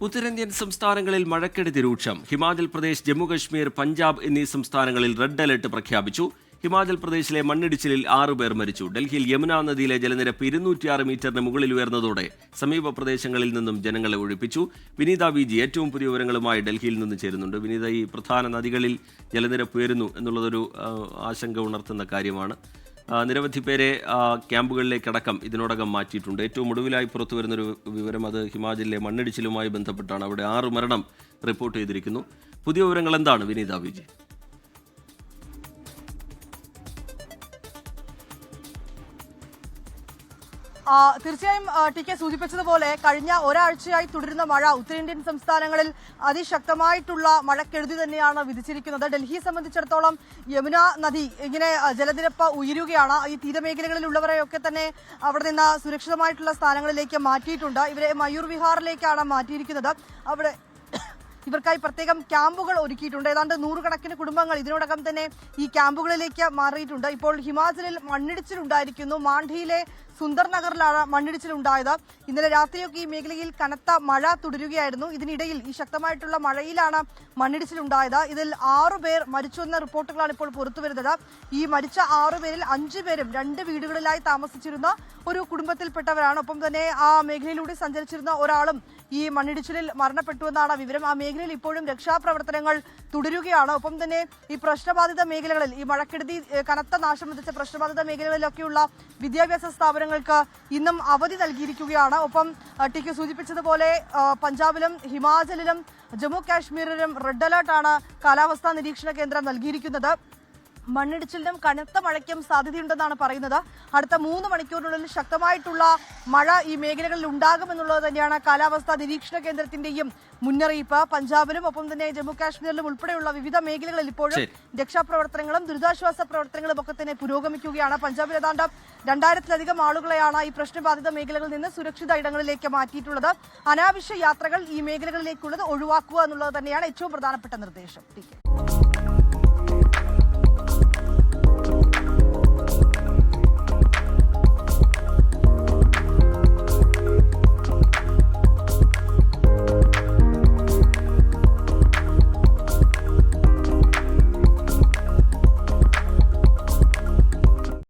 ഉത്തരേന്ത്യൻ സംസ്ഥാനങ്ങളിൽ മഴക്കെടുതി രൂക്ഷം. ഹിമാചൽ പ്രദേശ്, ജമ്മുകശ്മീർ, പഞ്ചാബ് എന്നീ സംസ്ഥാനങ്ങളിൽ റെഡ് അലർട്ട് പ്രഖ്യാപിച്ചു. ഹിമാചൽ പ്രദേശിലെ മണ്ണിടിച്ചിലിൽ 6 പേർ മരിച്ചു. ഡൽഹിയിൽ യമുന നദിയിലെ ജലനിരപ്പ് 206 മീറ്ററിന് മുകളിൽ ഉയർന്നതോടെ സമീപ പ്രദേശങ്ങളിൽ നിന്നും ജനങ്ങളെ ഒഴിപ്പിച്ചു. വിനീത വിജി ഏറ്റവും പുതിയ വിവരങ്ങളുമായി ഡൽഹിയിൽ നിന്ന് ചേരുന്നുണ്ട്. വിനീത, ഈ പ്രധാന നദികളിൽ ജലനിരപ്പ് ഉയരുന്നു എന്നുള്ളതൊരു ആശങ്ക ഉണർത്തുന്ന കാര്യമാണ്. നിരവധി പേരെ ക്യാമ്പുകളിലേക്കടക്കം ഇതിനോടകം മാറ്റിയിട്ടുണ്ട്. ഏറ്റവും ഒടുവിലായി പുറത്തു വരുന്നൊരു വിവരം അത് ഹിമാചലിലെ മണ്ണിടിച്ചിലുമായി ബന്ധപ്പെട്ടാണ്. അവിടെ 6 മരണം റിപ്പോർട്ട് ചെയ്തിരിക്കുന്നു. പുതിയ വിവരങ്ങൾ എന്താണ് വിനീത വിജി? തീർച്ചയായും ടി കെ സൂചിപ്പിച്ചതുപോലെ കഴിഞ്ഞ ഒരാഴ്ചയായി തുടരുന്ന മഴ ഉത്തരേന്ത്യൻ സംസ്ഥാനങ്ങളിൽ അതിശക്തമായിട്ടുള്ള മഴക്കെടുതി തന്നെയാണ് വിധിച്ചിരിക്കുന്നത്. ഡൽഹിയെ സംബന്ധിച്ചിടത്തോളം യമുന നദി ഇങ്ങനെ ജലനിരപ്പ് ഉയരുകയാണ്. ഈ തീരമേഖലകളിലുള്ളവരെയൊക്കെ തന്നെ അവിടെ നിന്ന് സുരക്ഷിതമായിട്ടുള്ള സ്ഥാനങ്ങളിലേക്ക് മാറ്റിയിട്ടുണ്ട്. ഇവരെ മയൂർ വിഹാറിലേക്കാണ് മാറ്റിയിരിക്കുന്നത്. അവിടെ ഇവർക്കായി പ്രത്യേകം ക്യാമ്പുകൾ ഒരുക്കിയിട്ടുണ്ട്. ഏതാണ്ട് 100 കണക്കിന് കുടുംബങ്ങൾ ഇതിനോടകം തന്നെ ഈ ക്യാമ്പുകളിലേക്ക് മാറിയിട്ടുണ്ട്. ഇപ്പോൾ ഹിമാചലിൽ മണ്ണിടിച്ചിലുണ്ടായിരിക്കുന്നു. മാണ്ഡിയിലെ സുന്ദർ നഗറിലാണ് മണ്ണിടിച്ചിലുണ്ടായത്. ഇന്നലെ രാത്രിയൊക്കെ ഈ മേഖലയിൽ കനത്ത മഴ തുടരുകയായിരുന്നു. ഇതിനിടയിൽ ഈ ശക്തമായിട്ടുള്ള മഴയിലാണ് മണ്ണിടിച്ചിലുണ്ടായത്. ഇതിൽ 6 പേർ മരിച്ചുവെന്ന റിപ്പോർട്ടുകളാണ് ഇപ്പോൾ പുറത്തുവരുന്നത്. ഈ മരിച്ച 6 പേരിൽ 5 പേരും 2 വീടുകളിലായി താമസിച്ചിരുന്ന ഒരു കുടുംബത്തിൽപ്പെട്ടവരാണ്. ഒപ്പം തന്നെ ആ മേഖലയിലൂടെ സഞ്ചരിച്ചിരുന്ന ഒരാളും ഈ മണ്ണിടിച്ചിലിൽ മരണപ്പെട്ടുവെന്നാണ് വിവരം. ആ മേഖലയിൽ ഇപ്പോഴും രക്ഷാപ്രവർത്തനങ്ങൾ തുടരുകയാണ്. ഒപ്പം തന്നെ ഈ പ്രശ്നബാധിത മേഖലകളിൽ ഈ മഴക്കെടുതി കനത്ത നാശം വിതച്ച പ്രശ്നബാധിത മേഖലകളിലൊക്കെയുള്ള വിദ്യാഭ്യാസ സ്ഥാപനങ്ങൾക്ക് ഇന്നും അവധി നൽകിയിരിക്കുകയാണ്. ഒപ്പം ടി കെ സൂചിപ്പിച്ചതുപോലെ പഞ്ചാബിലും ഹിമാചലിലും ജമ്മു കാശ്മീരിലും റെഡ് അലർട്ടാണ് കാലാവസ്ഥാ നിരീക്ഷണ കേന്ദ്രം നൽകിയിരിക്കുന്നത്. മണ്ണിടിച്ചിലിനും കനത്ത മഴയ്ക്കും സാധ്യതയുണ്ടെന്നാണ് പറയുന്നത്. അടുത്ത 3 മണിക്കൂറിനുള്ളിൽ ശക്തമായിട്ടുള്ള മഴ ഈ മേഖലകളിൽ ഉണ്ടാകുമെന്നുള്ളത് തന്നെയാണ് കാലാവസ്ഥാ നിരീക്ഷണ കേന്ദ്രത്തിന്റെയും മുന്നറിയിപ്പ്. പഞ്ചാബിലും ഒപ്പം തന്നെ ജമ്മു കാശ്മീരിലും ഉൾപ്പെടെയുള്ള വിവിധ മേഖലകളിൽ ഇപ്പോഴും രക്ഷാപ്രവർത്തനങ്ങളും ദുരിതാശ്വാസ പ്രവർത്തനങ്ങളും ഒക്കെ തന്നെ പുരോഗമിക്കുകയാണ്. പഞ്ചാബിൽ ഏതാണ്ട് 2000-ലധികം ആളുകളെയാണ് ഈ പ്രശ്നബാധിത മേഖലകളിൽ നിന്ന് സുരക്ഷിത ഇടങ്ങളിലേക്ക് മാറ്റിയിട്ടുള്ളത്. അനാവശ്യ യാത്രകൾ ഈ മേഖലകളിലേക്കുള്ളത് ഒഴിവാക്കുക എന്നുള്ളത് തന്നെയാണ് ഏറ്റവും പ്രധാനപ്പെട്ട നിർദ്ദേശം.